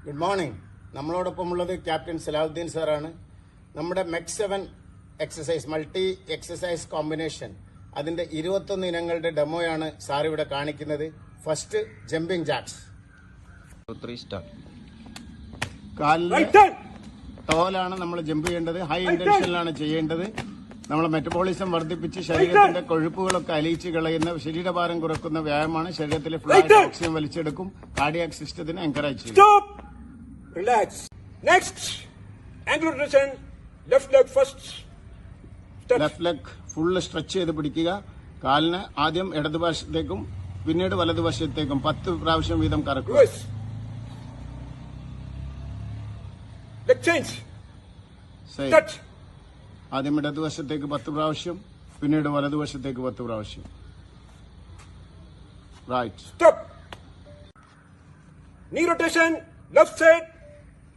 Good morning. നമ്മളോടൊപ്പമുള്ളത് captain Salahuddin സാറാണ്. നമ്മുടെ MEC 7 exercise multi exercise combination അതിന്റെ 21 ഇനങ്ങളുടെ ഡെമോയാണ് സാർ ഇവിടെ കാണിക്കുന്നത്. First jumping jacks. കാലിലെ ടോലാണ് നമ്മൾ ജമ്പ് ചെയ്യേണ്ടത്. ഹൈ ഇന്റൻഷനിലാണ് ചെയ്യേണ്ടത്. നമ്മൾ മെറ്റബോളിസം വർദ്ധിപ്പിച്ച് ശരീരത്തിന്റെ കൊഴുപ്പുകളൊക്കെ അലിയിച്ച് കളയുന്ന, ശരീരഭാരം കുറക്കുന്ന വ്യായാമമാണ്. ശരീരത്തിലെ ഫ്ലൂയിഡ് ഓക്സിജൻ വലിച്ചെടുക്കും. കാർഡിയാക് സിസ്റ്റത്തിനെ എൻകറേജ് ചെയ്യും. Relax. Next, angular rotation. Left leg first. Left leg full stretch ചെയ്ത് പിടിക്കുക. കാലിന് ആദ്യം ഇടതുവശത്തേക്കും പിന്നീട് വലതുവശത്തേക്കും 10 പ്രാവശ്യം വീതം കറക്കുക. Leg change. Start. ആദ്യം ഇടതുവശത്തേക്ക് 10 പ്രാവശ്യം, പിന്നീട് വലതുവശത്തേക്ക് 10 പ്രാവശ്യം. Right. Stop. Knee rotation. Left side.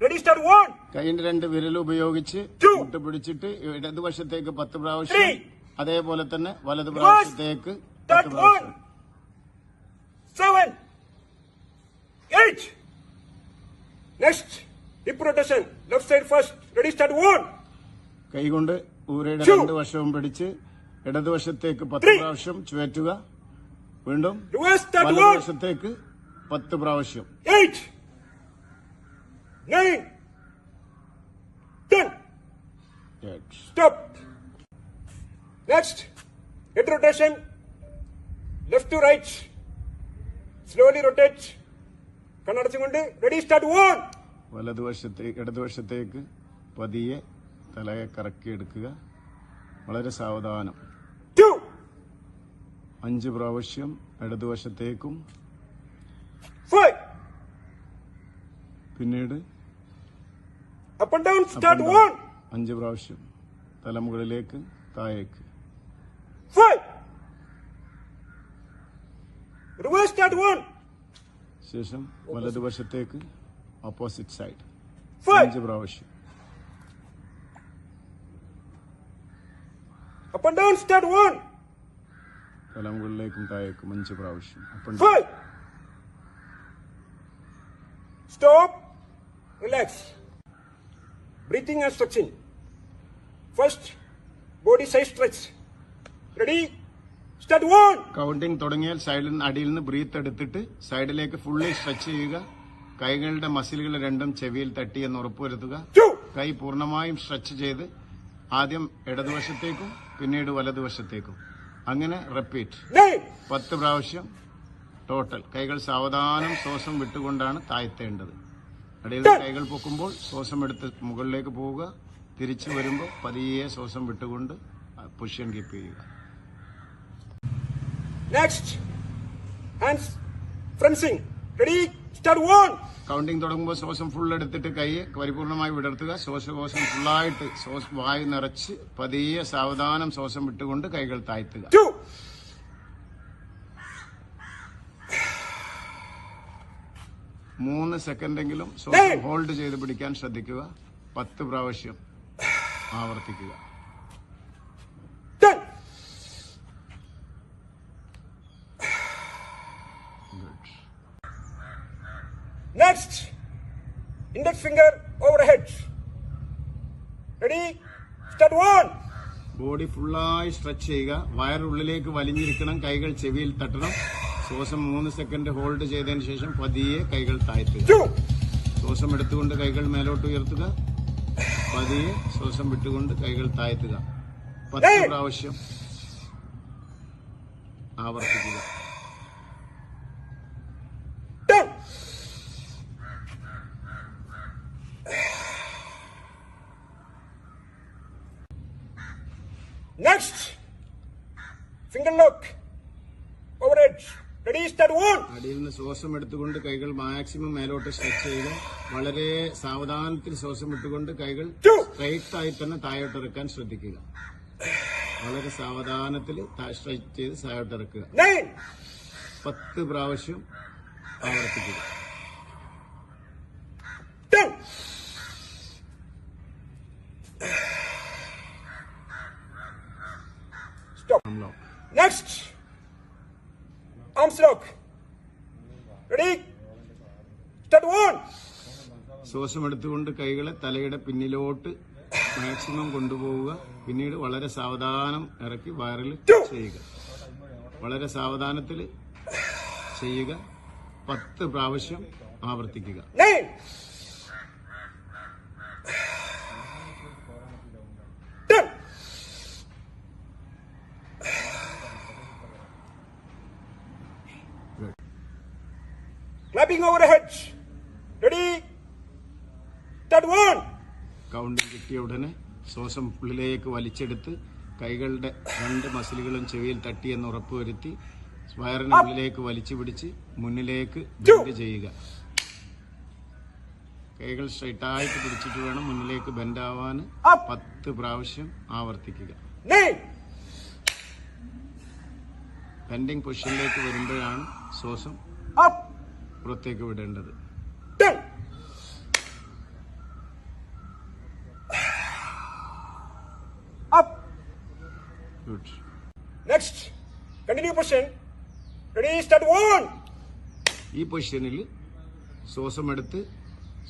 Ready, start 1. കൈയിന്റെ 2 വിരൽ ഉപയോഗിച്ച് മുട്ട് പിടിച്ചിട്ട് ഇടതുവശത്തേക്ക് 10 പ്രാവശ്യം, അതേപോലെ തന്നെ വലതുവശത്തേക്ക് 10 പ്രാവശ്യം. 7, 8. Next, hip rotation. Left side first. Ready, start 1. കൈകൊണ്ട് ഊരയുടെ 2 വശവും പിടിച്ച് ഇടതുവശത്തേക്ക് 10 പ്രാവശ്യം ചുഴറ്റുക. വീണ്ടും വലതുവശത്തേക്ക് 10 പ്രാവശ്യം. 8, 9, 10. Stop. Next, head rotation. Left to right. Slowly rotate. കണ്ണടച്ചുകൊണ്ട് ready, start 1. ഇടതുവശത്തേക്ക് പതിയെ തലയെ കറക്കിയെടുക്കുക. വളരെ സാവധാനം. 2, 5 പ്രാവശ്യം ഇടതുവശത്തേക്കും, 5. പിന്നീട് Up and down, start 1. 5 പ്രാവശ്യം തലമുകളിലേക്ക് താഴേക്ക്. 5. Reverse, start 1. ശേഷം വലതുവശത്തേക്ക് ഓപ്പോസിറ്റ് സൈഡ് 5. 5 പ്രാവശ്യം. Up and down, start 1. തലമുകളിലേക്കും താഴേക്കും 5 പ്രാവശ്യം. 5. Stop. Relax. Breathing and stretching. First, body side stretch. Ready? Start 1. Counting തുടങ്ങിയാൽ അടിയിൽ നിന്ന് ബ്രീത്ത് എടുത്തിട്ട് സൈഡിലേക്ക് ഫുള്ളി സ്ട്രെച്ച് ചെയ്യുക. കൈകളുടെ മസിലുകൾ രണ്ടും ചെവിയിൽ തട്ടിയെന്ന് ഉറപ്പുവരുത്തുക. 2. കൈ പൂർണ്ണമായും സ്ട്രെച്ച് ചെയ്ത് ആദ്യം ഇടതുവശത്തേക്കും പിന്നീട് വലതുവശത്തേക്കും, അങ്ങനെ റിപ്പീറ്റ് 9. 10 പ്രാവശ്യം ടോട്ടൽ. കൈകൾ സാവധാനം ശ്വാസം വിട്ടുകൊണ്ടാണ് താഴ്ത്തേണ്ടത്. ഇടയിൽ കൈകൾ പൊക്കുമ്പോൾ ശ്വാസം എടുത്ത് മുകളിലേക്ക് പോവുക. തിരിച്ചു വരുമ്പോൾ പതിയെ ശ്വാസം വിട്ടുകൊണ്ട് പൊസിഷൻ കീപ്പ് ചെയ്യുക. Next, hands front swing. Ready? Start 1. Counting തുടങ്ങുമ്പോൾ ശ്വാസം ഫുൾ എടുത്തിട്ട് കൈയെ പരിപൂർണമായി വിടർത്തുക. ശ്വാസകോശം ഫുള്ളായിട്ട് വായു നിറച്ച് പതിയെ സാവധാനം ശ്വാസം വിട്ടുകൊണ്ട് കൈകൾ താഴ്ത്തുക. 2. 3 സെക്കൻഡെങ്കിലും ശ്വാസം ഹോൾഡ് ചെയ്ത് പിടിക്കാൻ ശ്രദ്ധിക്കുക. 10 പ്രാവശ്യം ആവർത്തിക്കുക. 10. Next, index finger overhead. Ready? Start 1. Body ഫുള്ളായി സ്ട്രെച്ച് ചെയ്യുക. വയറുള്ളിലേക്ക് വലിഞ്ഞിരിക്കണം. കൈകൾ ചെവിയിൽ തട്ടണം. ശ്വാസം 3 സെക്കൻഡ് ഹോൾഡ് ചെയ്തതിനു ശേഷം പതിയെ കൈകൾ താഴ്ത്തുക. 2. ശ്വാസം എടുത്തുകൊണ്ട് കൈകൾ മേലോട്ട് ഉയർത്തുക. പതിയെ ശ്വാസം വിട്ടുകൊണ്ട് കൈകൾ താഴ്ത്തുക. 10 പ്രാവശ്യം ആവർത്തിക്കുക. 10. Next, finger lock overhead. Ready? Start 1. അടിയിൽ നിന്ന് ശ്വാസം എടുത്തുകൊണ്ട് കൈകൾ മാക്സിമം മേലോട്ട് സ്ട്രെച്ച് ചെയ്യുക. വളരെ സാവധാനത്തിൽ ശ്വാസം വിട്ടുകൊണ്ട് കൈകൾ സ്ട്രൈറ്റ് ആയി തന്നെ താഴോട്ടിറക്കാൻ ശ്രദ്ധിക്കുക. വളരെ സാവധാനത്തിൽ സ്ട്രെച്ച് ചെയ്ത് താഴോട്ടിറക്കുക. 9. 10 പ്രാവശ്യം ആവർത്തിക്കുക. 10. Stop. Next, arms lock. Ready? Start one. ശ്വാസം എടുത്തുകൊണ്ട് കൈകളെ തലയുടെ പിന്നിലോട്ട് മാക്സിമം കൊണ്ടുപോവുക. പിന്നീട് വളരെ സാവധാനം ഇറക്കി വയറിൽ ചെയ്യുക. വളരെ സാവധാനത്തിൽ ചെയ്യുക. 10 പ്രാവശ്യം ആവർത്തിക്കുക. 9. 10. Good. Clapping over the heads. Ready? Start one. കൗണ്ടിൽ കിട്ടിയ ഉടനെ ശ്വാസം ഉള്ളിലേക്ക് വലിച്ചെടുത്ത് കൈകളുടെ 2 മസിലുകളും ചെവിയിൽ തട്ടിയെന്ന് ഉറപ്പുവരുത്തി വയറിന് ഉള്ളിലേക്ക് വലിച്ചു പിടിച്ച് മുന്നിലേക്ക് ബെൻഡ് ചെയ്യുക. കൈകൾ സ്ട്രൈറ്റായിട്ട് പിടിച്ചിട്ട് വേണം മുന്നിലേക്ക് ബെൻഡാവാൻ. 10 പ്രാവശ്യം ആവർത്തിക്കുക. 9. ബെൻഡിങ് പൊസിഷനിലേക്ക് വരുമ്പോഴാണ് ശ്വാസം Up. പുറത്തേക്ക് വിടേണ്ടത്. 10. Up. Good. Next. Continue position. Ready? Start one. ഈ പൊസിഷനിൽ ശ്വാസം എടുത്ത്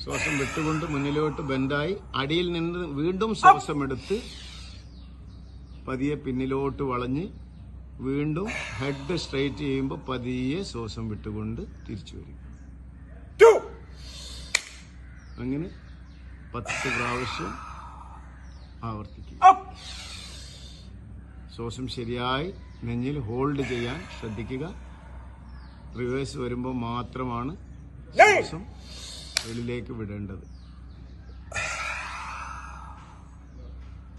ശ്വാസം വിട്ടുകൊണ്ട് മുന്നിലോട്ട് ബെൻഡായി അടിയിൽ നിന്ന് വീണ്ടും ശ്വാസം എടുത്ത് പതിയെ പിന്നിലോട്ട് വളഞ്ഞ് വീണ്ടും ഹെഡ് സ്ട്രൈറ്റ് ചെയ്യുമ്പോൾ പതിയെ ശ്വാസം വിട്ടുകൊണ്ട് തിരിച്ചു വരും. 2. അങ്ങനെ 10 പ്രാവശ്യം ആവർത്തിക്കുക. Up. ശ്വാസം ശരിയായി നെഞ്ഞിൽ ഹോൾഡ് ചെയ്യാൻ ശ്രദ്ധിക്കുക. റിവേഴ്സ് വരുമ്പോൾ മാത്രമാണ് ശ്വാസം വെളിയിലേക്ക് വിടേണ്ടത്.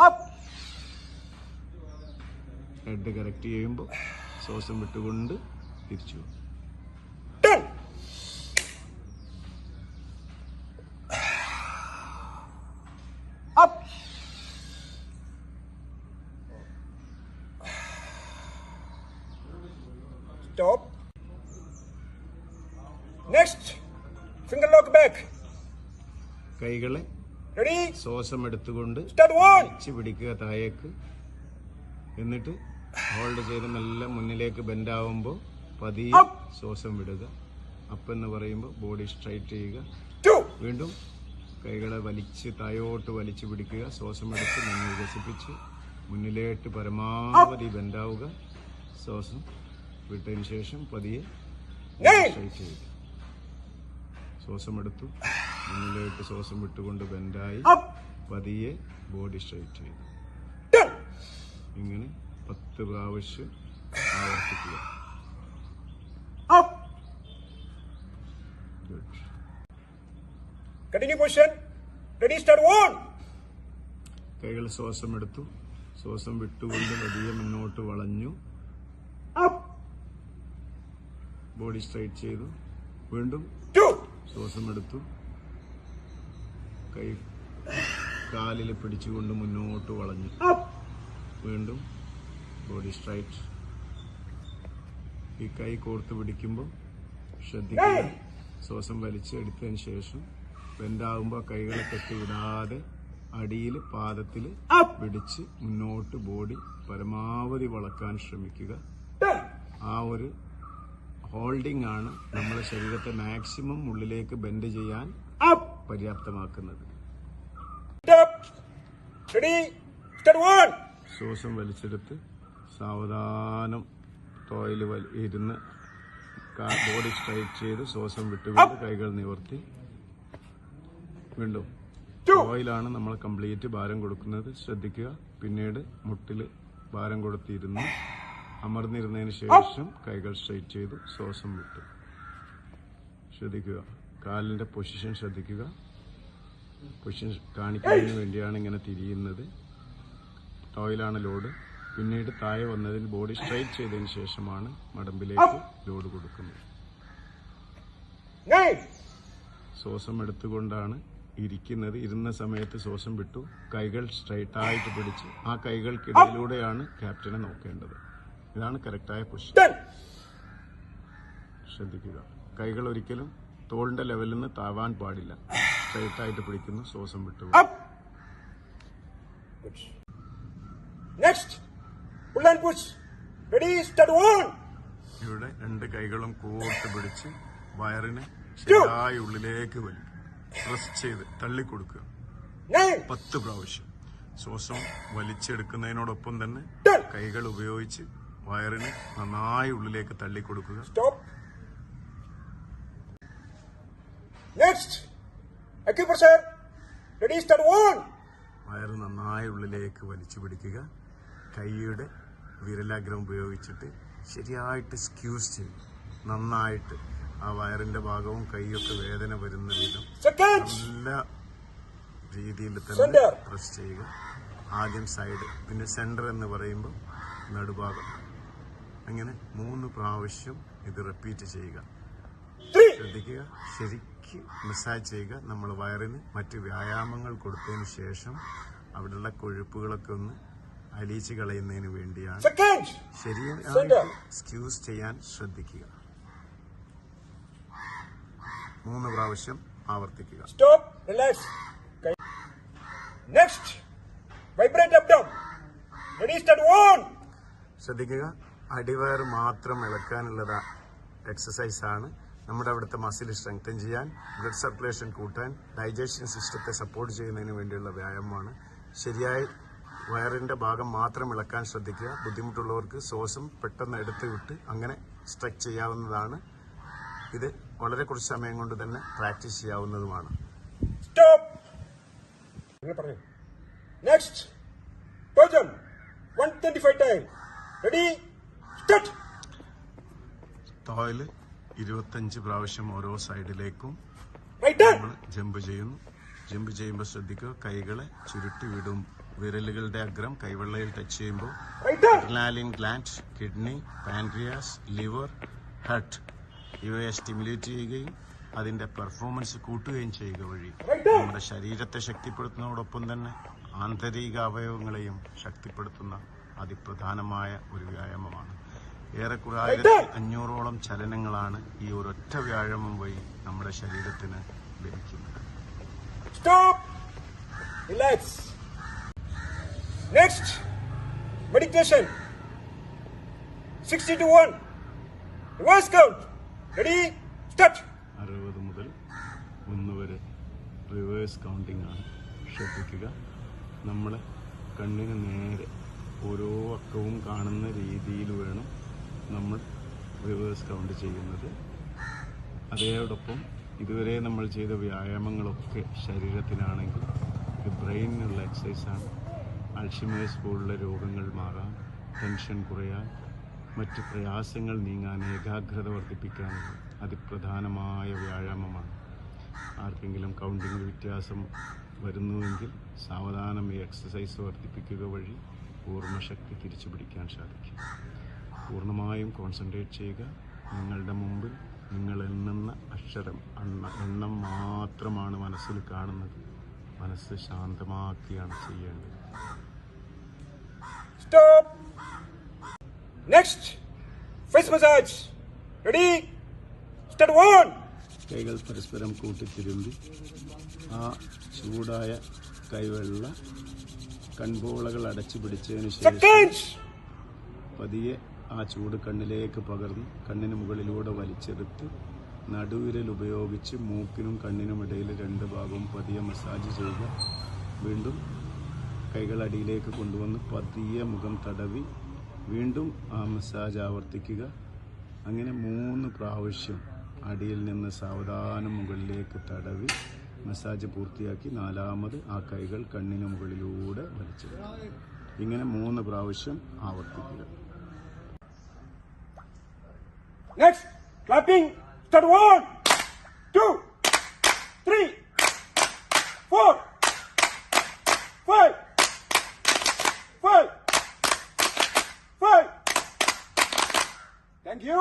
Up. ഹെഡ് കറക്റ്റ് ചെയ്യുമ്പോൾ ശ്വാസം വിട്ടുകൊണ്ട് തിരിച്ചു. 10. Up. Stop. Next. Finger lock back. കൈകളെ Ready? ശ്വാസം എടുത്തുകൊണ്ട് Start one. വെച്ച് പിടിക്കുക താഴേക്ക്. എന്നിട്ട് ഹോൾഡ് ചെയ്ത് മെല്ലെ മുന്നിലേക്ക് ബെൻഡാവുമ്പോൾ പതിയെ ശ്വാസം വിടുക. അപ്പെന്ന് പറയുമ്പോൾ ബോഡി സ്ട്രൈറ്റ് ചെയ്യുക. 2. വീണ്ടും കൈകളെ വലിച്ച് താഴോട്ട് വലിച്ചു പിടിക്കുക. ശ്വാസം എടുത്ത് മുന്നിൽ വികസിപ്പിച്ച് മുന്നിലേട്ട് പരമാവധി ബെൻഡാവുക. ശ്വാസം വിട്ടതിന് ശേഷം പതിയെ സ്ട്രൈറ്റ് ചെയ്യുക. ശ്വാസം എടുത്തു മുന്നിലേക്ക് ശ്വാസം വിട്ടുകൊണ്ട് ബെൻഡായി Up. പതിയെ ബോഡി സ്ട്രൈറ്റ് ചെയ്തു. 10. ഇങ്ങനെ 10 പ്രാവശ്യം ആവർത്തിക്കുക. Up. Good. Continue position. Ready? Start one. കൈകൾ ശ്വാസം എടുത്തു ശ്വാസം വിട്ടുകൊണ്ട് പതിയെ മുന്നോട്ട് വളഞ്ഞു. Up. ബോഡി സ്ട്രൈറ്റ് ചെയ്തു. വീണ്ടും 2. ശ്വാസം എടുത്തു കൈ കാലിൽ പിടിച്ചുകൊണ്ട് മുന്നോട്ട് വളഞ്ഞു. Up. വീണ്ടും ബോഡി സ്ട്രൈറ്റ്. ഈ കൈ കോർത്ത് പിടിക്കുമ്പോൾ ശ്രദ്ധിക്കുക. ശ്വാസം വലിച്ചെടുത്തതിന് ശേഷം ബെൻഡാകുമ്പോൾ കൈകളെ കെട്ടിവിടാതെ അടിയിൽ പാദത്തിൽ പിടിച്ച് മുന്നോട്ട് ബോഡി പരമാവധി വളക്കാൻ ശ്രമിക്കുക. 10. ആ ഒരു ഹോൾഡിംഗ് ആണ് നമ്മുടെ ശരീരത്തെ മാക്സിമം ഉള്ളിലേക്ക് ബെൻഡ് ചെയ്യാൻ Up. പര്യാപ്തമാക്കുന്നത്. Up. Ready? Start one. ശ്വാസം വലിച്ചെടുത്ത് സാവധാനം ടോയിൽ ഇരുന്ന് ബോഡി സ്ട്രൈറ്റ് ചെയ്ത് ശ്വാസം വിട്ടുകൊണ്ട് കൈകൾ നിവർത്തി വീണ്ടും ടോയിലാണ് നമ്മൾ കംപ്ലീറ്റ് ഭാരം കൊടുക്കുന്നത്. ശ്രദ്ധിക്കുക. പിന്നീട് മുട്ടിൽ ഭാരം കൊടുത്തിരുന്ന് അമർന്നിരുന്നതിന് ശേഷം കൈകൾ സ്ട്രൈറ്റ് ചെയ്തു ശ്വാസം വിട്ടു. ശ്രദ്ധിക്കുക. കാലിന്റെ പൊസിഷൻ ശ്രദ്ധിക്കുക. പൊസിഷൻ കാണിക്കുന്നതിന് വേണ്ടിയാണ് ഇങ്ങനെ തിരിയുന്നത്. ടോയിലാണ് ലോഡ്. പിന്നീട് താഴെ വന്നതിന് ബോഡി സ്ട്രൈറ്റ് ചെയ്തതിന് ശേഷമാണ് മടമ്പിലേക്ക് ലോഡ് കൊടുക്കുന്നത്. 9. ശ്വാസം എടുത്തുകൊണ്ടാണ് ഇരിക്കുന്നത്. ഇരുന്ന സമയത്ത് ശ്വാസം വിട്ടു. കൈകൾ സ്ട്രൈറ്റ് ആയിട്ട് പിടിച്ച് ആ കൈകൾക്കിടയിലൂടെയാണ് ക്യാപ്റ്റനെ നോക്കേണ്ടത്. ഇതാണ് കറക്റ്റായ പൊസിഷൻ. 10. ശ്രദ്ധിക്കുക. കൈകൾ ഒരിക്കലും തോളിന്റെ ലെവലിൽ നിന്ന് താവാൻ പാടില്ല. സ്ട്രൈറ്റ് ആയിട്ട് പിടിക്കുന്നു. ശ്വാസം വിട്ടു. Up. Good. Next. Pull and push. Ready? Start one. ഇവിടെ 2 കൈകളും കൂർത്ത് പിടിച്ച് വയറിനെ ശരിയായി ഉള്ളിലേക്ക് വലിക്കും. പ്രസ് ചെയ്ത് തള്ളിക്കൊടുക്കുക 9, 10 പ്രാവശ്യം. ശ്വാസം വലിച്ചെടുക്കുന്നതിനോടൊപ്പം തന്നെ 10. കൈകൾ ഉപയോഗിച്ച് വയറിന് നന്നായി ഉള്ളിലേക്ക് തള്ളിക്കൊടുക്കുക. Stop. Next. Acupressure. Ready, start 1. വയറ് നന്നായി ഉള്ളിലേക്ക് വലിച്ചു പിടിക്കുക. കൈയുടെ വിരലാഗ്രം ഉപയോഗിച്ചിട്ട് ശരിയായിട്ട് സ്ക്യൂസ് ചെയ്യും. നന്നായിട്ട് ആ വയറിന്റെ ഭാഗവും കൈയൊക്കെ വേദന വരുന്ന വിധം Seconds. നല്ല രീതിയിൽ തന്നെ Center. പ്രസ് ചെയ്യുക. ആദ്യം സൈഡ്, പിന്നെ സെന്റർ എന്ന് പറയുമ്പോൾ നടുഭാഗം. അങ്ങനെ 3 പ്രാവശ്യം ഇത് റിപ്പീറ്റ് ചെയ്യുക. 3. ശ്രദ്ധിക്കുക, ശരിക്ക് മസാജ് ചെയ്യുക. നമ്മൾ വയറിന് മറ്റ് വ്യായാമങ്ങൾ കൊടുത്തതിന് ശേഷം അവിടെയുള്ള കൊഴുപ്പുകളൊക്കെ ഒന്ന് അലിയിച്ച് കളയുന്നതിന് വേണ്ടിയാണ്. Seconds. ശരിയായി Center. സ്ക്യൂസ് ചെയ്യാൻ ശ്രദ്ധിക്കുക. 3 പ്രാവശ്യം ആവർത്തിക്കുക. Stop. Relax. Okay. Next. Vibrate abdomen. Ready, start 1. ശ്രദ്ധിക്കുക, അടിവയർ മാത്രം ഇളക്കാനുള്ള എക്സസൈസ് ആണ്. നമ്മുടെ അവിടുത്തെ മസിൽ സ്ട്രെങ്തൻ ചെയ്യാൻ, ബ്ലഡ് സർക്കുലേഷൻ കൂട്ടാൻ, ഡൈജഷൻ സിസ്റ്റത്തെ സപ്പോർട്ട് ചെയ്യുന്നതിന് വേണ്ടിയുള്ള വ്യായാമമാണ്. ശരിയായി വയറിന്റെ ഭാഗം മാത്രം ഇളക്കാൻ ശ്രദ്ധിക്കുക. ബുദ്ധിമുട്ടുള്ളവർക്ക് ശ്വാസം പെട്ടെന്ന് എടുത്ത് വിട്ട് അങ്ങനെ സ്ട്രെച്ച് ചെയ്യാവുന്നതാണ്. ഇത് വളരെ കുറച്ച് സമയം കൊണ്ട് തന്നെ പ്രാക്ടീസ് ചെയ്യാവുന്നതുമാണ്. Stop. Next. Pojam. 125 times. Ready, start. തോയില് 25 പ്രാവശ്യം ഓരോ സൈഡിലേക്കും Right hand. നമ്മൾ ജമ്പ് ചെയ്യുന്നു. ജമ്പ് ചെയ്യുമ്പോൾ ശ്രദ്ധിക്കുക, കൈകളെ ചുരുട്ടി വിടും. വിരലുകളുടെ അഗ്രം കൈവെള്ളയിൽ ടച്ച് ചെയ്യുമ്പോൾ Right hand. Adrenaline gland, kidney, pancreas, liver, heart ഇവയെ സ്റ്റിമുലേറ്റ് ചെയ്യുകയും അതിന്റെ പെർഫോമൻസ് കൂട്ടുകയും ചെയ്യുക വഴി നമ്മുടെ ശരീരത്തെ ശക്തിപ്പെടുത്തുന്നതോടൊപ്പം തന്നെ ആന്തരിക അവയവങ്ങളെയും ശക്തിപ്പെടുത്തുന്ന അതിപ്രധാനമായ ഒരു വ്യായാമമാണ്. ഏറെക്കുറെ 1500ഓളം ചലനങ്ങളാണ് ഈ ഒരൊറ്റ വ്യായാമം വഴി നമ്മുടെ ശരീരത്തിന് ലഭിക്കുന്നത്. Stop. Relax. Next. Meditation. 60 to 1. Reverse count. Ready, start. 60 മുതൽ 1 വരെ റിവേഴ്സ് കൗണ്ടിംഗ് ആണ്. ശ്രദ്ധിക്കുക, നമ്മൾ കണ്ണിന് നേരെ ഓരോ അക്കവും കാണുന്ന രീതിയിൽ വേണം നമ്മൾ റിവേഴ്സ് കൗണ്ട് ചെയ്യുന്നത്. അതോടൊപ്പം ഇതുവരെ നമ്മൾ ചെയ്ത വ്യായാമങ്ങളൊക്കെ ശരീരത്തിനാണെങ്കിൽ ഇത് ബ്രെയിനിനുള്ള എക്സസൈസാണ്. അൾഷിമേഴ്സ് പോലുള്ള രോഗങ്ങൾ മാറാൻ, ടെൻഷൻ കുറയാൻ, മറ്റ് പ്രയാസങ്ങൾ നീങ്ങാൻ, ഏകാഗ്രത വർദ്ധിപ്പിക്കാനുള്ള അതിപ്രധാനമായ വ്യായാമമാണ്. ആർക്കെങ്കിലും കൗണ്ടിങ്ങിൽ വ്യത്യാസം വരുന്നുവെങ്കിൽ സാവധാനം ഈ എക്സസൈസ് വർദ്ധിപ്പിക്കുക വഴി ഓർമ്മശക്തി തിരിച്ചു പിടിക്കാൻ സാധിക്കും. പൂർണ്ണമായും കോൺസെൻട്രേറ്റ് ചെയ്യുക. നിങ്ങളുടെ മുമ്പിൽ നിങ്ങൾ എണ്ണുന്ന അക്ഷരം എണ്ണം മാത്രമാണ് മനസ്സിൽ കാണുന്നത്. മനസ്സ് ശാന്തമാക്കിയാണ് ചെയ്യേണ്ടത്. Stop. Next. Face massage. Ready, start 1. കൈകൾ പരസ്പരം കൂട്ടിത്തിരുമ്പി ആ ചൂടായ കൈവെള്ള കൺപോളകൾ അടച്ചു പിടിച്ചതിന് ശേഷം Seconds. പതിയെ ആ ചൂട് കണ്ണിലേക്ക് പകർന്ന് കണ്ണിന് മുകളിലൂടെ വലിച്ചെടുത്ത് നടുവിരൽ ഉപയോഗിച്ച് മൂക്കിനും കണ്ണിനും ഇടയിൽ 2 ഭാഗവും പതിയെ മസാജ് ചെയ്യുക. വീണ്ടും കൈകൾ അടിയിലേക്ക് കൊണ്ടുവന്ന് പതിയെ മുഖം തടവി വീണ്ടും ആ മസാജ് ആവർത്തിക്കുക. അങ്ങനെ 3 പ്രാവശ്യം അടിയിൽ നിന്ന് സാവധാനം മുകളിലേക്ക് തടവി മസാജ് പൂർത്തിയാക്കി 4ാമത് ആ കൈകൾ കണ്ണിന് മുകളിലൂടെ വലിച്ചെടുക്കുക. ഇങ്ങനെ 3 പ്രാവശ്യം ആവർത്തിക്കുക. Next. Clapping. Start 1, 2, 3, 4, 5, 5, 5. Thank you.